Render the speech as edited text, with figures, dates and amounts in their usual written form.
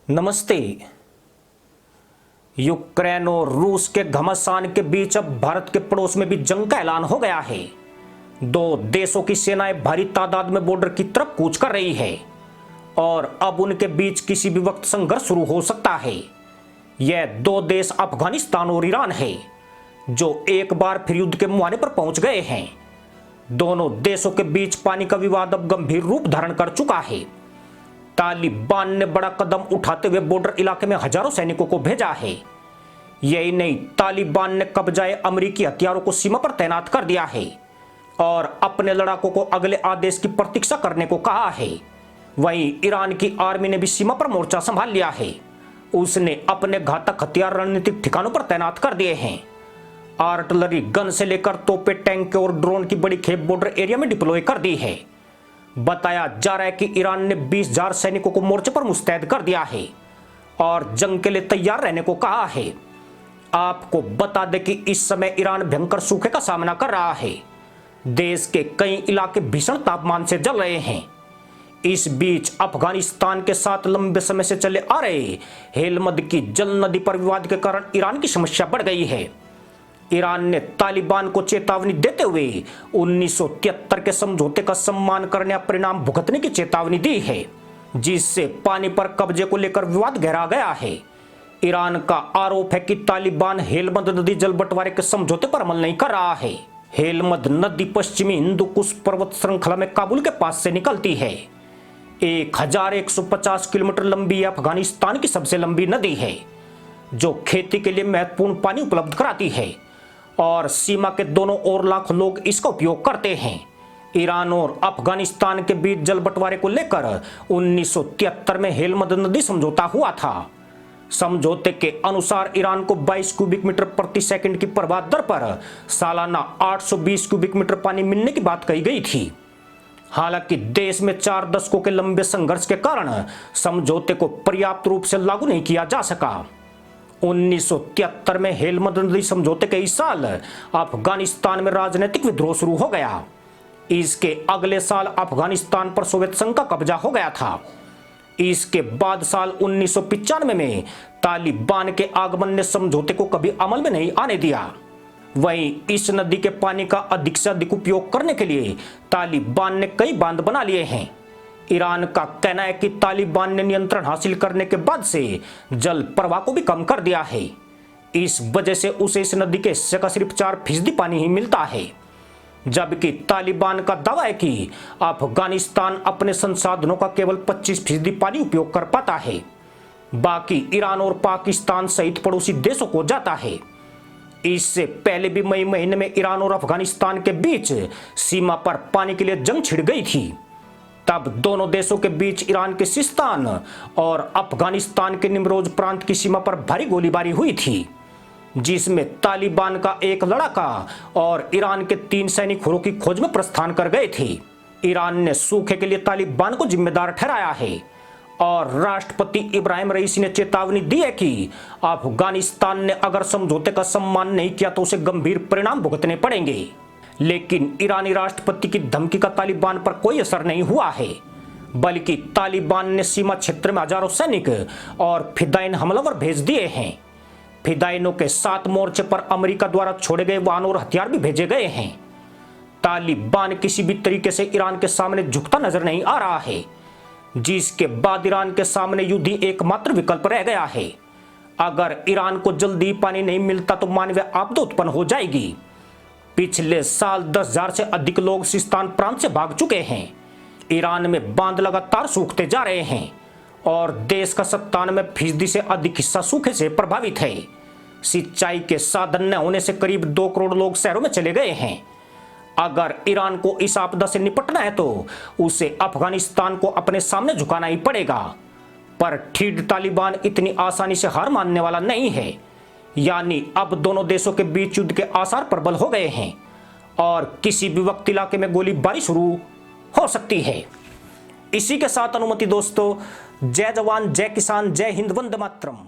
नमस्ते। यूक्रेन और रूस के घमासान के बीच अब भारत के पड़ोस में भी जंग का ऐलान हो गया है। दो देशों की सेनाएं भारी तादाद में बॉर्डर की तरफ कूच कर रही है और अब उनके बीच किसी भी वक्त संघर्ष शुरू हो सकता है। यह दो देश अफगानिस्तान और ईरान है जो एक बार फिर युद्ध के मुहाने पर पहुंच गए हैं। दोनों देशों के बीच पानी का विवाद अब गंभीर रूप धारण कर चुका है। तालिबान ने बड़ा कदम उठाते हुए बॉर्डर इलाके में हजारों सैनिकों को भेजा है। यही नहीं, तालिबान ने कब्जाए अमेरिकी हथियारों को सीमा पर तैनात कर दिया है और अपने लड़ाकों को अगले आदेश की प्रतीक्षा करने को कहा है। वहीं ईरान की आर्मी ने भी सीमा पर मोर्चा संभाल लिया है। उसने अपने घातक हथियार रणनीतिक ठिकानों पर तैनात कर दिए हैं। आर्टिलरी गन से लेकर तोपे, टैंक और ड्रोन की बड़ी खेप बॉर्डर एरिया में डिप्लॉय कर दी है। बताया जा रहा है कि ईरान ने 20,000 सैनिकों को मोर्चे पर मुस्तैद कर दिया है और जंग के लिए तैयार रहने को कहा है। आपको बता दें कि इस समय ईरान भयंकर सूखे का सामना कर रहा है। देश के कई इलाके भीषण तापमान से जल रहे हैं। इस बीच अफगानिस्तान के साथ लंबे समय से चले आ रहे हेलमंद की जल नदी पर विवाद के कारण ईरान की समस्या बढ़ गई है। ईरान ने तालिबान को चेतावनी देते हुए 1973 के समझौते का सम्मान करने या परिणाम भुगतने की चेतावनी दी है, जिससे पानी पर कब्जे को लेकर विवाद गहरा गया है। ईरान का आरोप है कि तालिबान हेलमंद नदी जल बंटवारे के समझौते पर अमल नहीं कर रहा है। हेलमंद नदी पश्चिमी हिंदू कुश पर्वत श्रृंखला में काबुल के पास से निकलती है। 1150 किलोमीटर लंबी अफगानिस्तान की सबसे लंबी नदी है जो खेती के लिए महत्वपूर्ण पानी उपलब्ध कराती है और सीमा के दोनों ओर लाखों लोग इसका उपयोग करते हैं। ईरान और अफगानिस्तान के बीच जल बंटवारे को लेकर 1973 में हेलमंद नदी समझौता हुआ था। समझौते के अनुसार ईरान को 22 क्यूबिक मीटर प्रति सेकंड की प्रवाह दर पर सालाना 820 क्यूबिक मीटर पानी मिलने की बात कही गई थी। हालांकि देश में 4 दशकों के लंबे संघर्ष के कारण समझौते को पर्याप्त रूप से लागू नहीं किया जा सका। 1973 में हेलमंद नदी समझौते के इस साल अफगानिस्तान में राजनीतिक विद्रोह शुरू हो गया। इसके अगले साल अफगानिस्तान पर सोवियत संघ का कब्जा हो गया था। इसके बाद साल 1995 में तालिबान के आगमन ने समझौते को कभी अमल में नहीं आने दिया। वहीं इस नदी के पानी का अधिक से अधिक उपयोग करने के लिए तालिबान ने कई बांध बना लिए हैं। ईरान का कहना है कि तालिबान ने नियंत्रण हासिल करने के बाद से जल प्रवाह को भी कम कर दिया है। इस वजह से उसे इस नदी के हिस्से का सिर्फ 4% पानी ही मिलता है, जबकि तालिबान का दावा है कि अफगानिस्तान अपने संसाधनों का केवल 25% पानी उपयोग कर पाता है। बाकी ईरान और पाकिस्तान सहित पड़ोसी देशों को जाता है। इससे पहले भी मई महीने में ईरान और अफगानिस्तान के बीच सीमा पर पानी के लिए जंग छिड़ गई थी। तब दोनों देशों के बीच ईरान के सिस्तान और अफगानिस्तान के निमरोज प्रांत की सीमा पर भारी गोलीबारी हुई थी, जिसमें तालिबान का एक लड़ाका और ईरान के 3 सैनिक की खोज में प्रस्थान कर गए थे। ईरान ने सूखे के लिए तालिबान को जिम्मेदार ठहराया है और राष्ट्रपति इब्राहिम रईसी ने चेतावनी दी है कि अफगानिस्तान ने अगर समझौते का सम्मान नहीं किया तो उसे गंभीर परिणाम भुगतने पड़ेंगे। लेकिन ईरानी राष्ट्रपति की धमकी का तालिबान पर कोई असर नहीं हुआ है, बल्कि तालिबान ने सीमा क्षेत्र में हजारों सैनिक और फिदाइन हमलावर भेज दिए हैं। फिदाइनों के 7 मोर्चे पर अमेरिका द्वारा छोड़े गए वाहन और हथियार भी भेजे गए हैं। तालिबान किसी भी तरीके से ईरान के सामने झुकता नजर नहीं आ रहा है, जिसके बाद ईरान के सामने युद्ध ही एकमात्र विकल्प रह गया है। अगर ईरान को जल्दी पानी नहीं मिलता तो मानवीय आपदा उत्पन्न हो जाएगी। पिछले साल 10,000 से अधिक लोग सिस्तान प्रांत से भाग चुके हैं। ईरान में बांध लगातार सूखते जा रहे हैं और देश का 97% से अधिक हिस्सा सूखे से प्रभावित है। सिंचाई के साधन न होने से करीब 2 करोड़ लोग शहरों में चले गए हैं। अगर ईरान को इस आपदा से निपटना है तो उसे अफगानिस्तान को अपने सामने झुकाना ही पड़ेगा। पर ठीक तालिबान इतनी आसानी से हार मानने वाला नहीं है। यानी अब दोनों देशों के बीच युद्ध के आसार प्रबल हो गए हैं और किसी भी वक्त इलाके में गोलीबारी शुरू हो सकती है। इसी के साथ अनुमति दोस्तों, जय जवान, जय किसान, जय हिंद, वंदे मातरम।